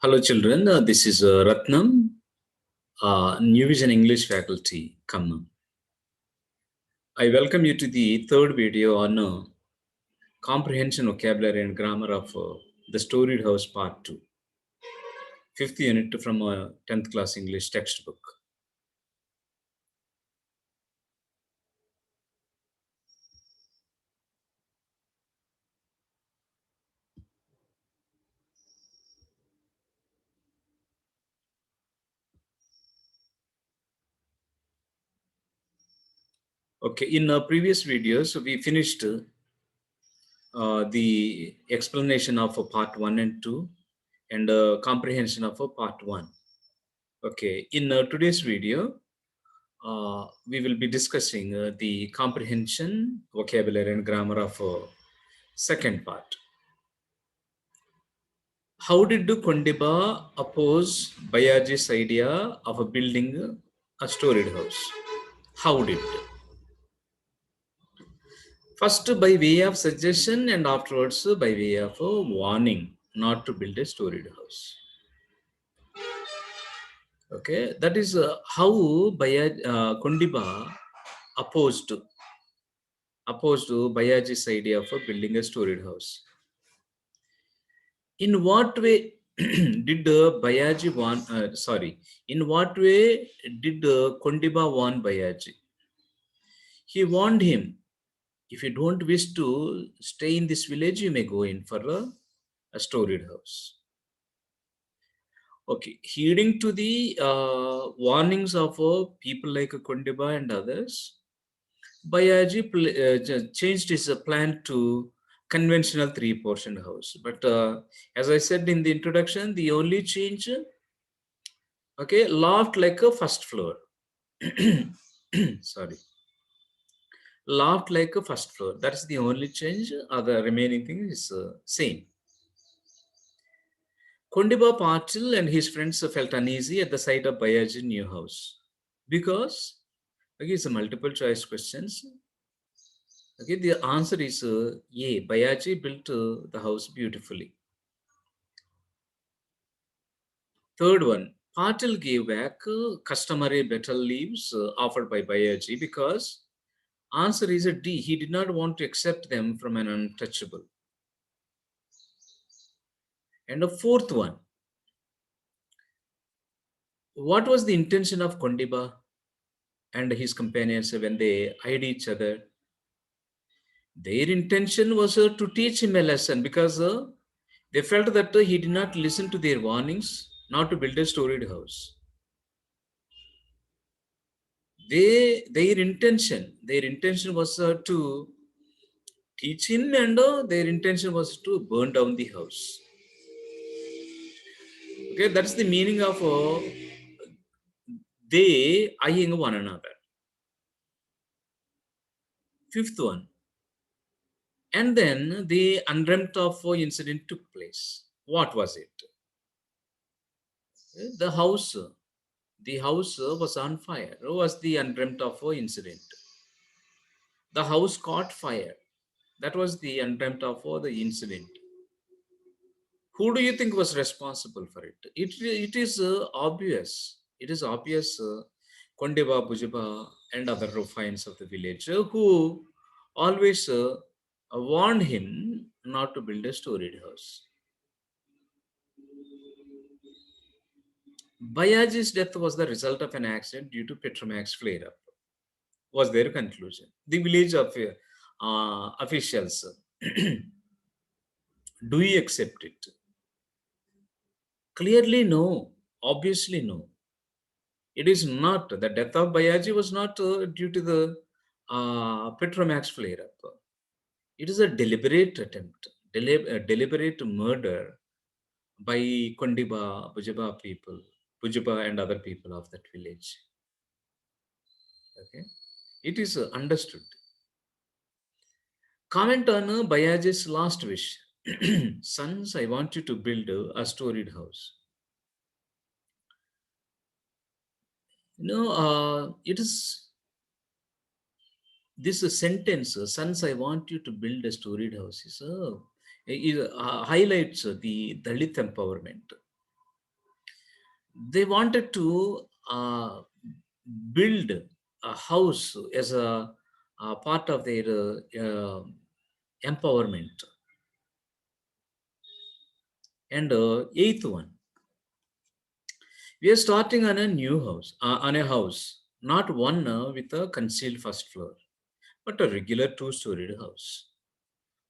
Hello, children. This is Ratnam, New Vision English faculty, Khammam. I welcome you to the third video on comprehension, vocabulary, and grammar of the Storied House Part 2, fifth unit from a 10th class English textbook. Okay, in previous videos, we finished the explanation of part 1 and 2 and comprehension of part 1. Okay, in today's video, we will be discussing the comprehension, vocabulary, and grammar of second part. How did Kondiba oppose Bayaji's idea of building a storied house? How did? First by way of suggestion and afterwards by way of warning not to build a storied house. Okay, that is how Kondiba opposed Bayaji's idea of building a storied house. In what way did Bayaji warn? In what way did Kondiba warn Bayaji? He warned him, if you don't wish to stay in this village, you may go in for a storied house. Okay, heeding to the warnings of people like Kondiba and others, Bayaji changed his plan to conventional three-portion house. But as I said in the introduction, the only change, okay, loft like a first floor. Sorry. Loft like a first floor. That's the only change. Other remaining thing is same. Kondiba Patil and his friends felt uneasy at the sight of Bayaji's new house because, okay, it's a multiple choice questions. Okay, the answer is A. Bayaji built the house beautifully. Third one, Patil gave back customary betel leaves offered by Bayaji because answer is a D. He did not want to accept them from an untouchable. And the fourth one, what was the intention of Kondiba and his companions when they eyed each other? Their intention was to teach him a lesson because they felt that he did not listen to their warnings not to build a storied house. Their intention was to teach him, and their intention was to burn down the house. Okay, that's the meaning of they eyeing one another. Fifth one, and then the undreamt of incident took place. What was it? The house. The house was on fire. What was the undreamt of incident? The house caught fire. That was the undreamt of the incident. Who do you think was responsible for it? It is obvious. It is obvious. Kondiba, Bujaba, and other ruffians of the village who always warned him not to build a storied house. Bayaji's death was the result of an accident due to Petromax flare-up, was their conclusion. The village of officials, do you accept it? Clearly, no. Obviously, no. It is not. The death of Bayaji was not due to the Petromax flare-up. It is a deliberate attempt, deliberate murder by Kondiba, Bujaba people, Bujaba and other people of that village. Okay, it is understood. Comment on Bayaji's last wish. Sons, I want you to build a storied house. It is this sentence, sons, I want you to build a storied house, highlights the Dalit empowerment. They wanted to build a house as a part of their empowerment. And eighth one, we are starting on a new house, on a house, not one with a concealed first floor, but a regular two-storied house.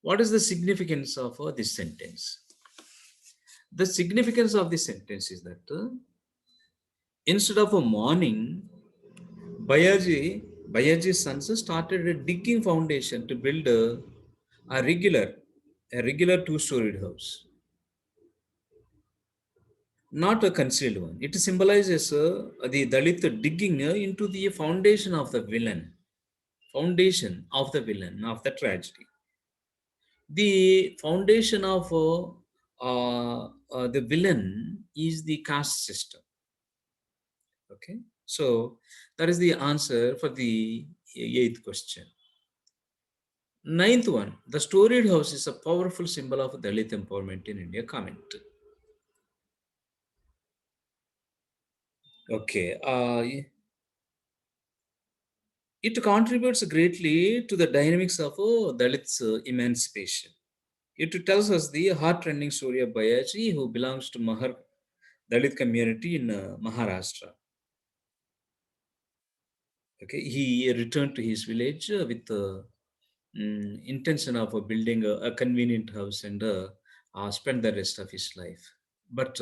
What is the significance of this sentence? The significance of this sentence is that instead of a morning, Bayaji's sons started a digging foundation to build a regular, a regular two-storied house, not a concealed one. It symbolizes the Dalit digging into the foundation of the villain of the tragedy. The foundation of the villain is the caste system. Okay, so that is the answer for the eighth question. Ninth one, the storied house is a powerful symbol of Dalit empowerment in India. Comment. Okay, it contributes greatly to the dynamics of Dalit's emancipation. It tells us the heart-rending story of Bayaji, who belongs to Mahar Dalit community in Maharashtra. Okay, he returned to his village with the intention of building a convenient house and spend the rest of his life. But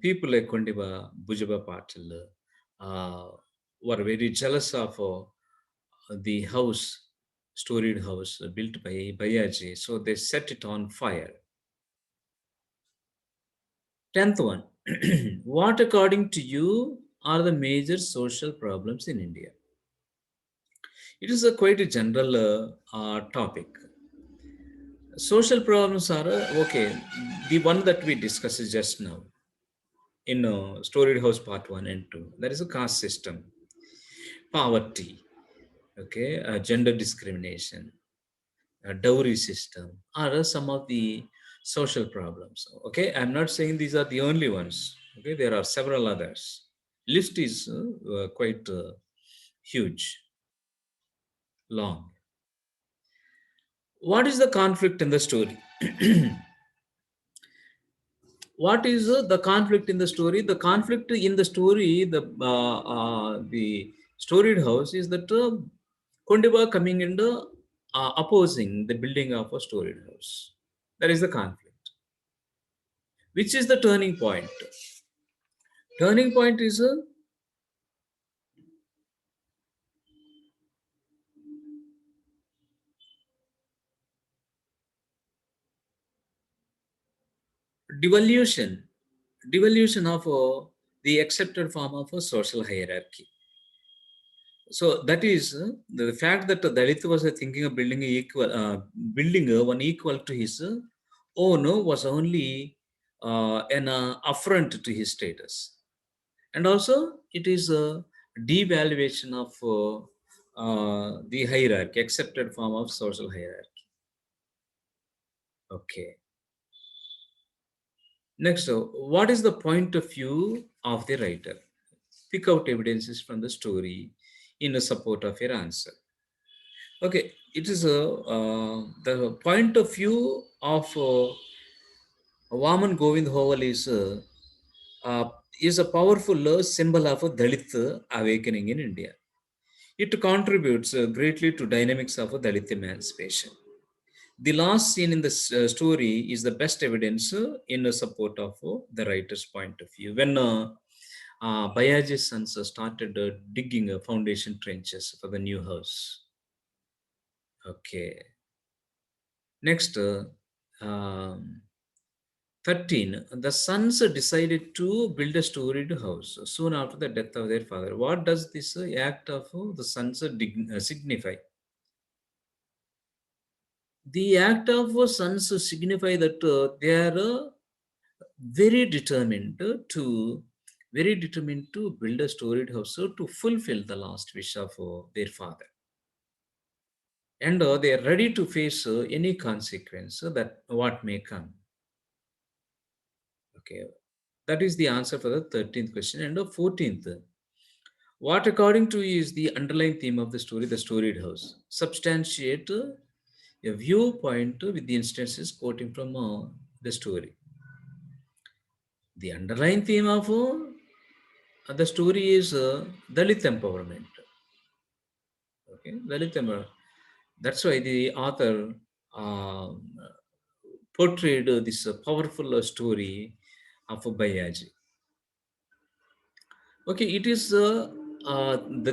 people like Kondiba, Bujaba Patil were very jealous of the house, storied house built by Bayaji, so they set it on fire. Tenth one, what according to you are the major social problems in India? It is a quite a general topic. Social problems are okay. The one that we discussed just now in Storied House Part 1 and 2. That is a caste system, poverty, okay, gender discrimination, dowry system are some of the social problems. Okay, I'm not saying these are the only ones. Okay, there are several others. List is quite huge, long. What is the conflict in the story? What is the conflict in the story? The conflict in the story, the storied house is that Kondiba coming and opposing the building of a storied house. That is the conflict. Which is the turning point? Turning point is devolution, devolution of the accepted form of a social hierarchy. So that is the fact that Dalit was thinking of building a equal, building one equal to his own was only an affront to his status, and also it is a devaluation of the hierarchy, accepted form of social hierarchy. Okay. Next, what is the point of view of the writer? Pick out evidences from the story in support of your answer. Okay, it is the point of view of Vaman Govind Hoval uh, is a powerful symbol of a Dalit awakening in India. It contributes greatly to dynamics of a Dalit emancipation. The last scene in this story is the best evidence in support of the writer's point of view. When Bayaji's sons started digging foundation trenches for the new house. Okay. Next, um, 13. The sons decided to build a storied house soon after the death of their father. What does this act of the sons signify? The act of sons signify that they are very determined to build a storied house to fulfill the last wish of their father, and they are ready to face any consequence that what may come. Okay. That is the answer for the 13th question. And the 14th, what according to you is the underlying theme of the story, the storied house? Substantiate a viewpoint with the instances quoting from the story. The underlying theme of the story is Dalit empowerment. Okay, Dalit empowerment. That's why the author uh, portrayed this powerful story of Bayaji. Okay, it is the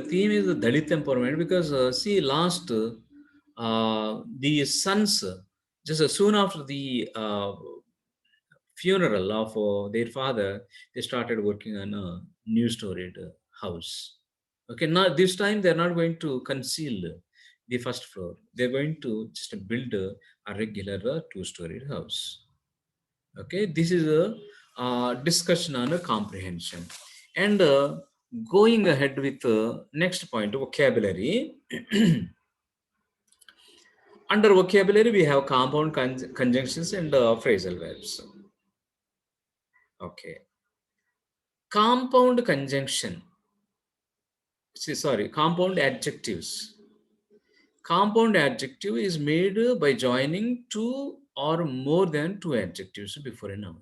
theme is the Dalit empowerment because see last the sons just soon after the funeral of their father, they started working on a new storied house. Okay, now this time they're not going to conceal the first floor. They're going to just build a regular two-storied house. Okay, this is a discussion on a comprehension. And going ahead with next point, vocabulary. Under vocabulary, we have compound conjunctions and phrasal verbs. Okay. Compound conjunction. Sorry, compound adjectives. Compound adjective is made by joining two or more than two adjectives before a noun.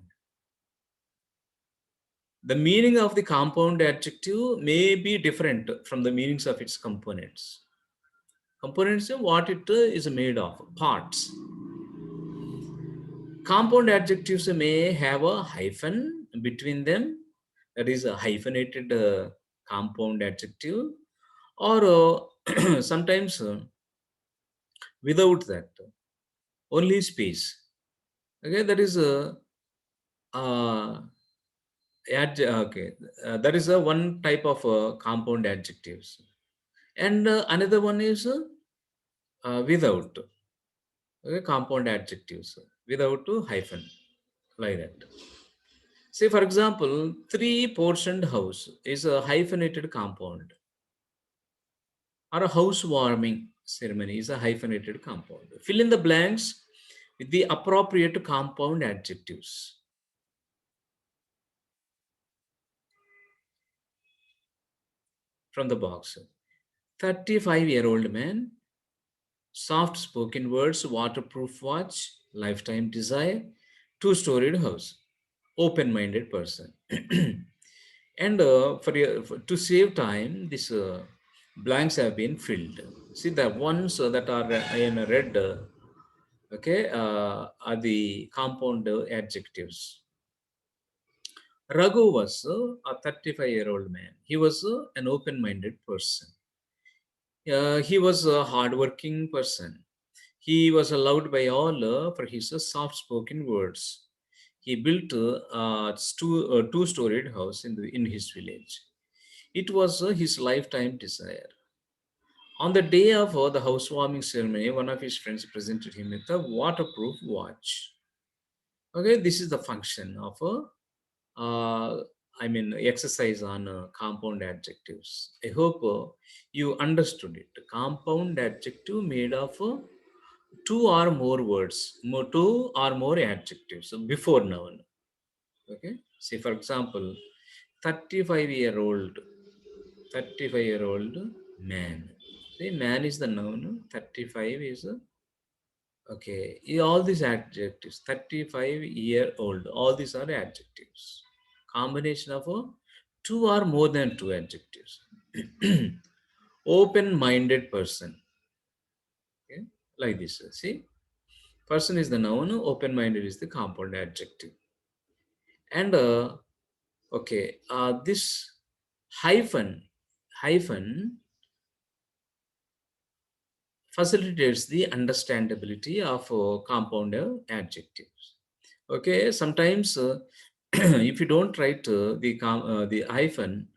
The meaning of the compound adjective may be different from the meanings of its components. Components are what it is made of, parts. Compound adjectives may have a hyphen between them, that is a hyphenated compound adjective, or sometimes without that, only space. Okay, that is a okay. That is a one type of compound adjectives, and another one is without. Okay, compound adjectives without hyphen, like that. Say, for example, three-portioned house is a hyphenated compound, or a housewarming ceremony is a hyphenated compound. Fill in the blanks with the appropriate compound adjectives from the box. 35-year-old man, soft spoken words, waterproof watch, lifetime desire, two-storied house, open-minded person. And to save time, these blanks have been filled. See the ones that are in red, okay, are the compound adjectives. Raghu was a 35-year-old man. He was an open-minded person. He was a hardworking person. He was loved by all for his soft-spoken words. He built a two-storied house in his village. It was his lifetime desire. On the day of the housewarming ceremony, one of his friends presented him with a waterproof watch. Okay, this is the function of exercise on compound adjectives. I hope you understood it. Compound adjective made of two or more words, two or more adjectives before noun. Okay, say for example, 35-year-old, 35-year-old man. See, man is the noun, 35 is okay. All these adjectives, 35-year-old, all these are adjectives. Combination of two or more than two adjectives. Open-minded person. Okay, like this. See, person is the noun, open-minded is the compound adjective. And okay, this hyphen, hyphen facilitates the understandability of compound adjectives. Okay, sometimes if you don't write the hyphen,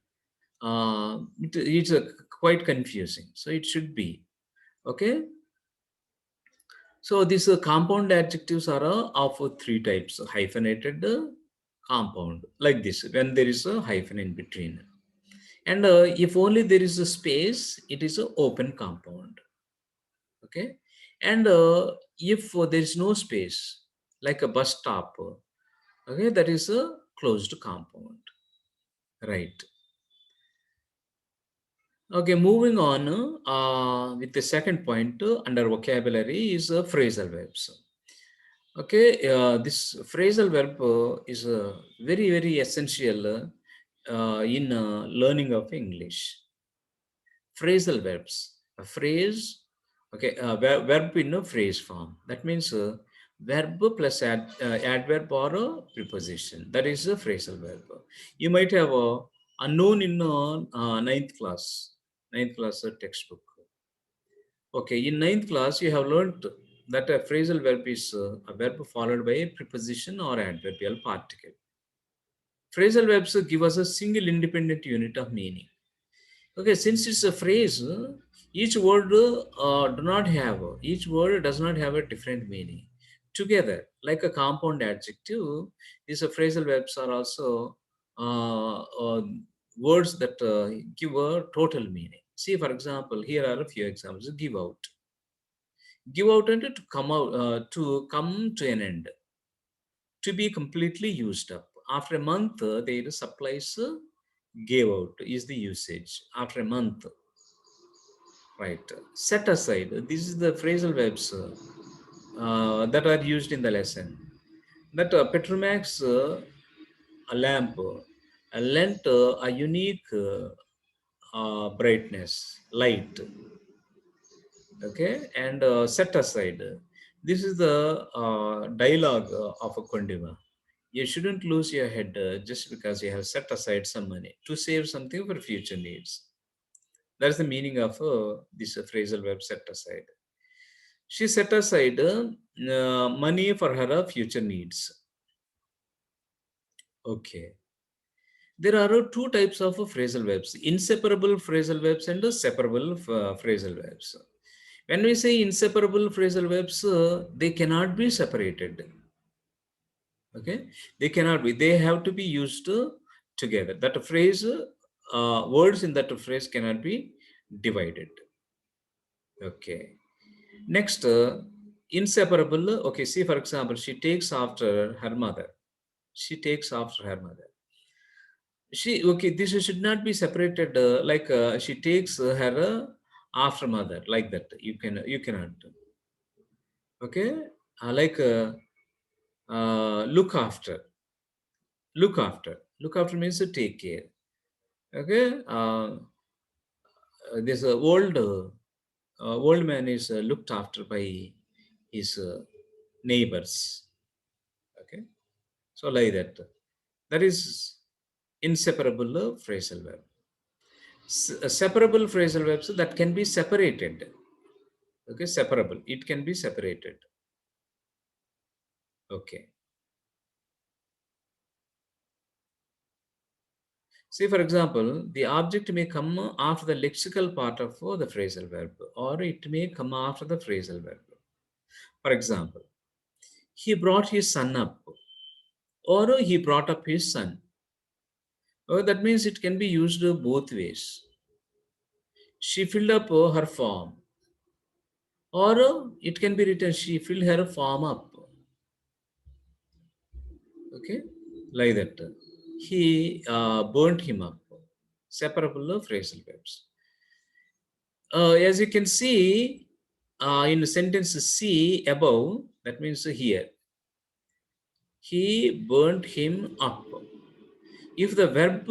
it's quite confusing. So it should be okay. So these compound adjectives are of three types: hyphenated compound, like this when there is a hyphen in between, and if only there is a space, it is an open compound. Okay, and if there is no space, like a bus stop, okay, that is a closed compound. Right. Okay, moving on with the second point under vocabulary is phrasal verbs. Okay, this phrasal verb is very, very essential in learning of English. Phrasal verbs, a phrase, okay, verb in a phrase form. That means verb plus adverb or a preposition. That is a phrasal verb. You might have unknown in ninth class textbook. Okay, in ninth class, you have learned that a phrasal verb is a verb followed by a preposition or adverbial particle. Phrasal verbs give us a single independent unit of meaning. Okay, since it's a phrase, each word each word does not have a different meaning. Together, like a compound adjective, these phrasal verbs are also words that give a total meaning. See, for example, here are a few examples. Give out. Give out and to come to an end. To be completely used up. After a month, their supplies gave out is the usage. After a month, right? Set aside. This is the phrasal verbs that are used in the lesson. That Petromax a lamp lent a unique brightness, light, okay, and set aside. This is the dialogue of a Kondiva. You shouldn't lose your head just because you have set aside some money to save something for future needs. That's the meaning of this phrasal verb set aside. She set aside money for her future needs. Okay. There are two types of phrasal verbs, inseparable phrasal verbs and separable phrasal verbs. When we say inseparable phrasal verbs, they cannot be separated. Okay, they cannot be. They have to be used together. That phrase, words in that phrase cannot be divided. Okay. Next, inseparable. Okay, see, for example, she takes after her mother. She takes after her mother. She, okay, this should not be separated. Like she takes her after mother, like that. You cannot. Okay, like look after. Look after. Look after means to take care. Okay, this old man is looked after by his neighbors. Okay, so like that. That is inseparable phrasal verb. Separable phrasal verbs that can be separated. Okay, separable. It can be separated. Okay. See, for example, the object may come after the lexical part of the phrasal verb, or it may come after the phrasal verb. For example, he brought his son up, or he brought up his son. That means it can be used both ways. She filled up her form, or it can be written she filled her form up. Okay, like that. He burnt him up. Separable phrasal verbs. As you can see in the sentence C above, that means here, he burnt him up. If the verb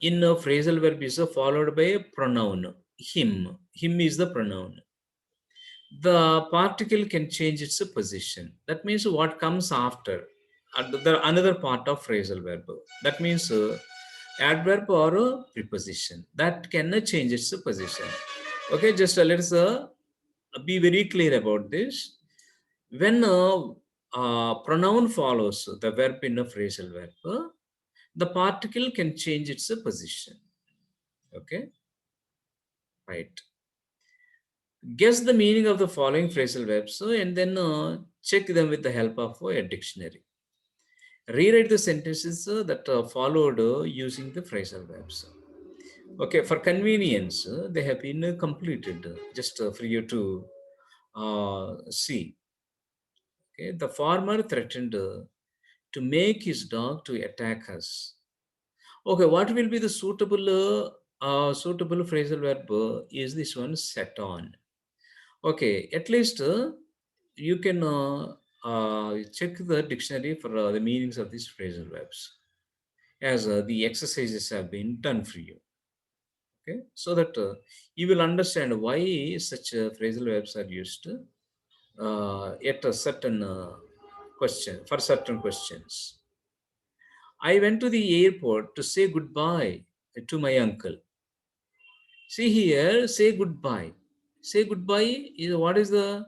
in a phrasal verb is followed by a pronoun, him is the pronoun, the particle can change its position. That means what comes after, another part of phrasal verb. That means adverb or a preposition that can change its position. Okay, just let's be very clear about this. When pronoun follows the verb in a phrasal verb, the particle can change its position. Okay, right. Guess the meaning of the following phrasal verbs and then check them with the help of a dictionary. Rewrite the sentences that followed using the phrasal verbs. Okay, for convenience, they have been completed just for you to see. Okay, the farmer threatened to make his dog to attack us. Okay, what will be the suitable phrasal verb is this one, set on. Okay, at least you can check the dictionary for the meanings of these phrasal verbs as the exercises have been done for you. Okay, so that you will understand why such phrasal verbs are used at a certain question, for certain questions. I went to the airport to say goodbye to my uncle. See here, say goodbye. Say goodbye is what is the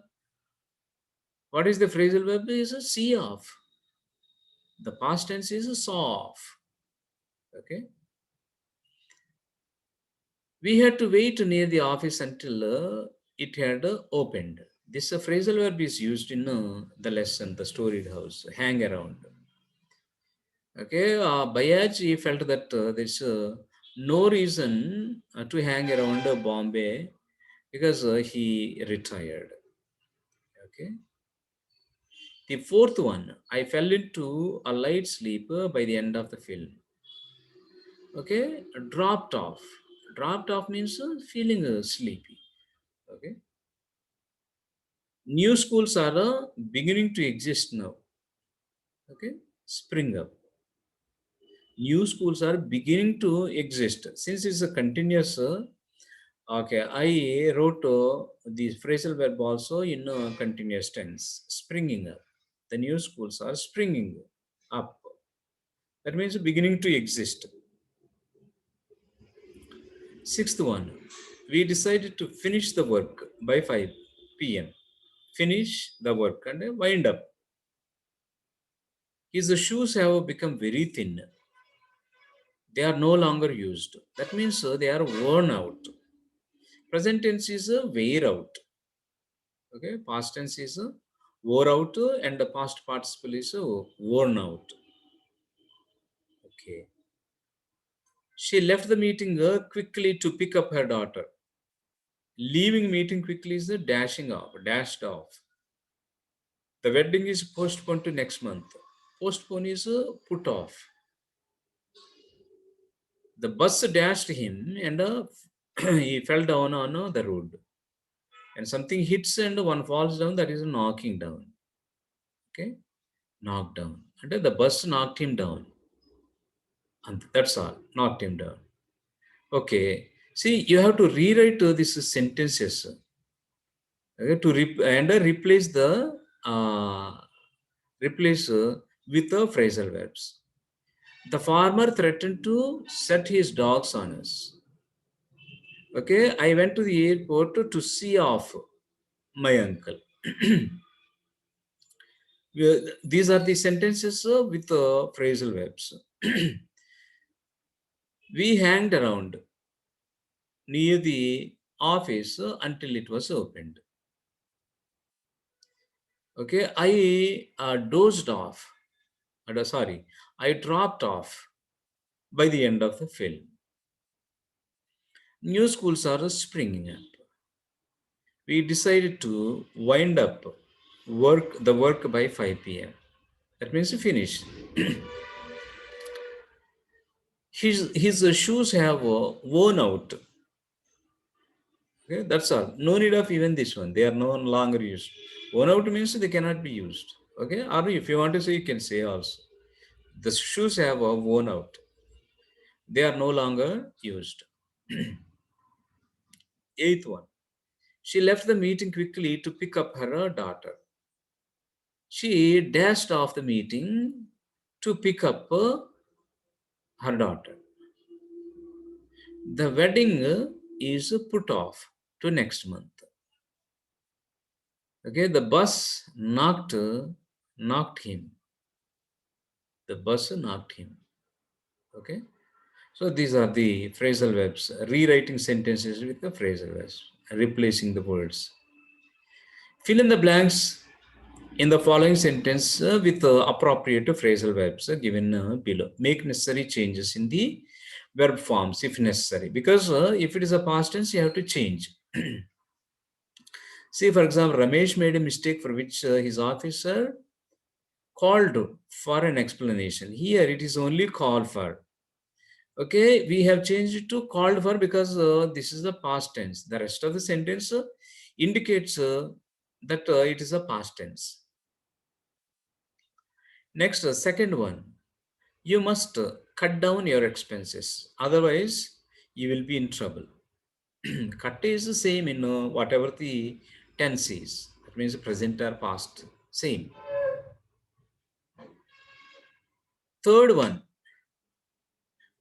phrasal verb? Is a see off. The past tense is a saw off. Okay. We had to wait near the office until it had opened. This phrasal verb is used in the lesson, the storied house, hang around. Okay, Bayaj he felt that there's no reason to hang around Bombay because he retired. Okay. The fourth one, I fell into a light sleep by the end of the film. Okay, dropped off. Dropped off means feeling sleepy. Okay, new schools are beginning to exist now. Okay, spring up. New schools are beginning to exist. Since it's a continuous, okay, I wrote the phrasal verb also in continuous tense, springing up. The new schools are springing up. That means beginning to exist. Sixth one, we decided to finish the work by 5 p.m. Finish the work and wind up. His shoes have become very thin. They are no longer used. That means they are worn out. Present tense is wear out. Okay, past tense is wore out and the past participle is worn out. Okay. She left the meeting quickly to pick up her daughter. Leaving meeting quickly is the dashing off, dashed off. The wedding is postponed to next month. Postpone is put off. The bus dashed him and he fell down on the road. And something hits and one falls down, that is knocking down. Okay, knocked down. And the bus knocked him down. And that's all, knocked him down. Okay, see, you have to rewrite these sentences okay, to uh, replace with the phrasal verbs. The farmer threatened to set his dogs on us. Okay, I went to the airport to see off my uncle. These are the sentences with phrasal verbs. We hanged around near the office until it was opened. Okay, I dozed off. Sorry, I dropped off by the end of the film. New schools are springing up. We decided to wind up the work by 5 p.m. That means finish. His shoes have worn out. Okay, that's all. No need of even this one. They are no longer used. Worn out means they cannot be used. Okay, or if you want to say, you can say also. The shoes have worn out. They are no longer used. Eighth one. She left the meeting quickly to pick up her daughter. She dashed off the meeting to pick up her daughter. The wedding is put off to next month. Okay, the bus knocked him. The bus knocked him. Okay, so these are the phrasal verbs, rewriting sentences with the phrasal verbs, replacing the words. Fill in the blanks in the following sentence with appropriate phrasal verbs given below. Make necessary changes in the verb forms if necessary, because if it is a past tense, you have to change. See, for example, Ramesh made a mistake for which his officer called for an explanation. Here it is only called for. Okay, we have changed it to called for because this is the past tense. The rest of the sentence indicates that it is a past tense. Next, second one, you must cut down your expenses. Otherwise, you will be in trouble. Cut is the same in whatever the tense is. That means present or past. Same. Third one,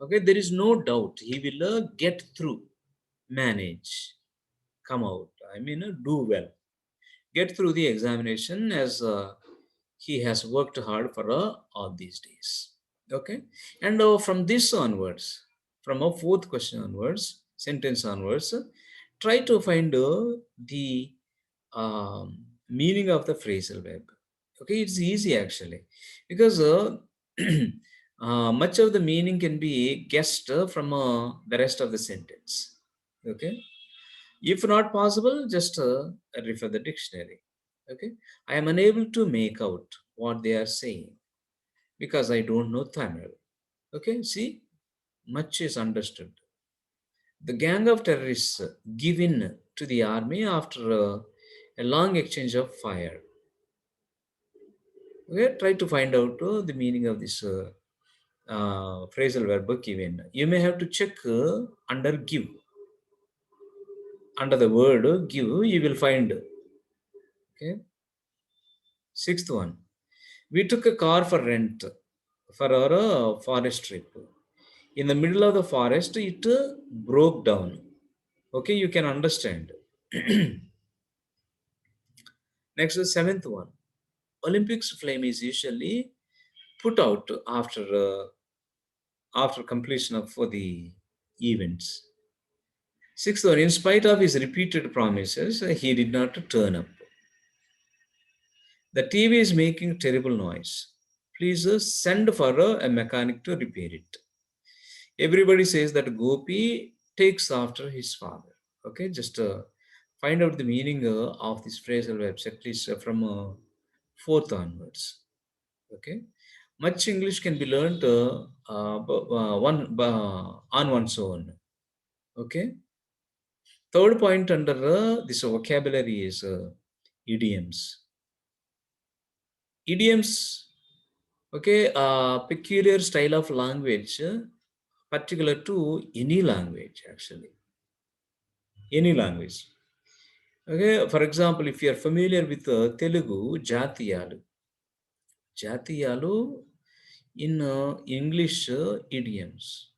okay, there is no doubt he will get through, manage, come out. I mean, do well. Get through the examination as he has worked hard for all these days. Okay, and from this onwards, from a fourth question onwards, sentence onwards, try to find the meaning of the phrasal verb. Okay, it's easy actually because much of the meaning can be guessed from the rest of the sentence. Okay, if not possible, just refer the dictionary. Okay, I am unable to make out what they are saying because I don't know Tamil. Okay, see, much is understood. The gang of terrorists give in to the army after a long exchange of fire. Okay, try to find out the meaning of this phrasal verb given. You may have to check under give. Under the word give, you will find. Okay, sixth one. We took a car for rent for our forest trip. In the middle of the forest, it broke down. Okay, you can understand. Next, the seventh one. Olympics flame is usually put out after completion of for the events. Sixth one, in spite of his repeated promises, he did not turn up. The TV is making terrible noise. Please send for a mechanic to repair it. Everybody says that Gopi takes after his father. Okay, just find out the meaning of this phrasal verbs at least from fourth onwards. Okay, much English can be learned on one's own. Okay, third point under this vocabulary is idioms. Idioms, okay, peculiar style of language particular to any language actually, any language. Okay, for example, if you are familiar with Telugu, Jatiyalu. Jatiyalu in English idioms,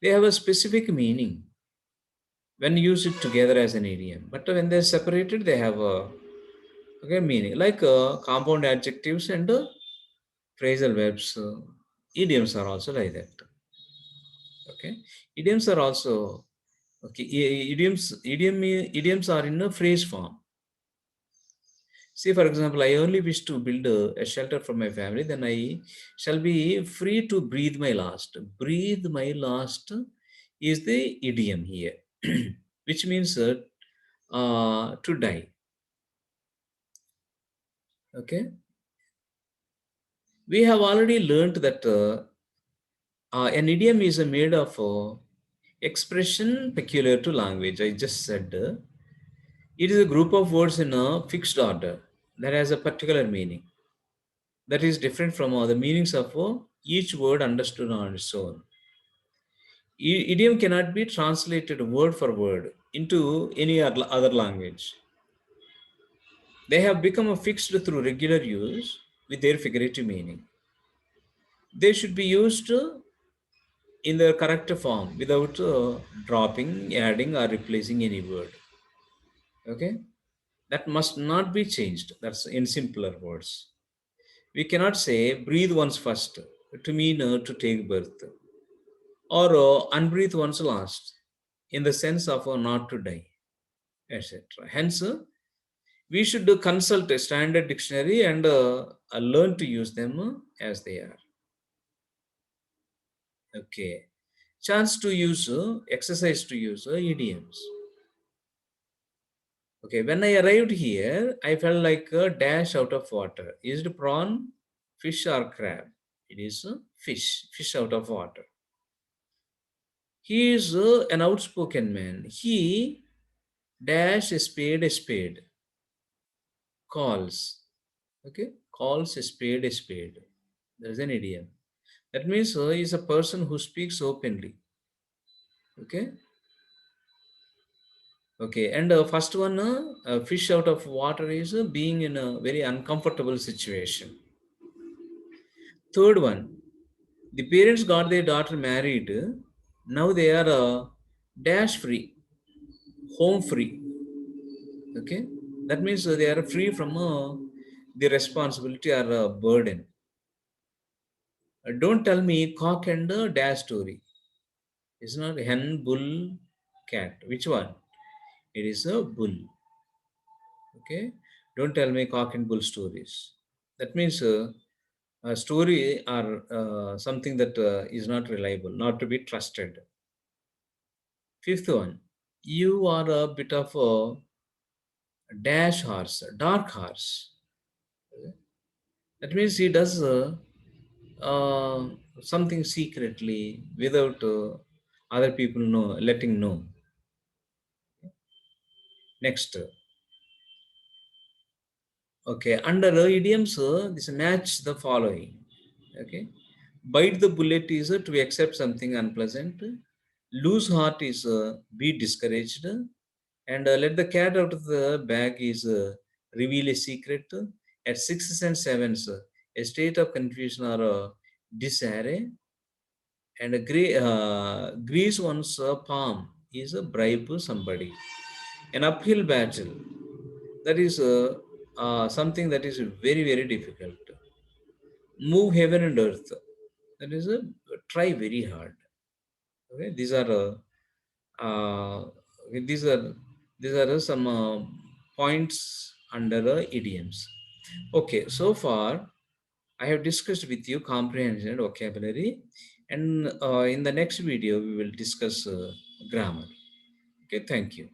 they have a specific meaning when used it together as an idiom. But when they're separated, they have a okay meaning like compound adjectives and phrasal verbs. Idioms are also like that. Okay, idioms are also okay. Idioms are in a phrase form. See, for example, I only wish to build a shelter for my family, then I shall be free to breathe my last. Breathe my last is the idiom here, which means to die. Okay, we have already learned that an idiom is made of expression peculiar to language. I just said it is a group of words in a fixed order that has a particular meaning that is different from the meanings of each word understood on its own. Idiom cannot be translated word for word into any other language. They have become fixed through regular use with their figurative meaning. They should be used in their correct form without dropping, adding, or replacing any word. Okay? That must not be changed. That's in simpler words. We cannot say breathe once first to mean to take birth, or unbreathe once last in the sense of not to die, etc. Hence, we should consult a standard dictionary and learn to use them as they are. Okay. Chance to use, exercise to use idioms. Okay, when I arrived here, I felt like a dash out of water. Is it prawn? fish or crab. It is a fish out of water. He is an outspoken man. He dash a spade, calls. Okay, calls a spade a spade. There's an idiom. That means he is a person who speaks openly. Okay, okay. And first one, fish out of water is being in a very uncomfortable situation. Third one, the parents got their daughter married. Now they are dash free, home free. Okay, that means they are free from the responsibility or burden. Don't tell me cock and dash story. It's not hen, bull, cat. Which one? It is a bull. Okay, don't tell me cock and bull stories. That means a story or something that is not reliable, not to be trusted. Fifth one, you are a bit of a dash horse, dark horse. That means he does uh, something secretly without other people letting know. Next, okay, under idioms, this match the following. Okay, bite the bullet is to accept something unpleasant. Lose heart is be discouraged, and let the cat out of the bag is reveal a secret. At sixes and sevens, a state of confusion or disarray, and grease one's palm is a bribe somebody. An uphill battle, that is something that is very very difficult. Move heaven and earth, that is a try very hard. Okay, uh, these are these are some points under idioms. Okay, so far I have discussed with you comprehension and vocabulary, and in the next video we will discuss grammar. Okay, thank you.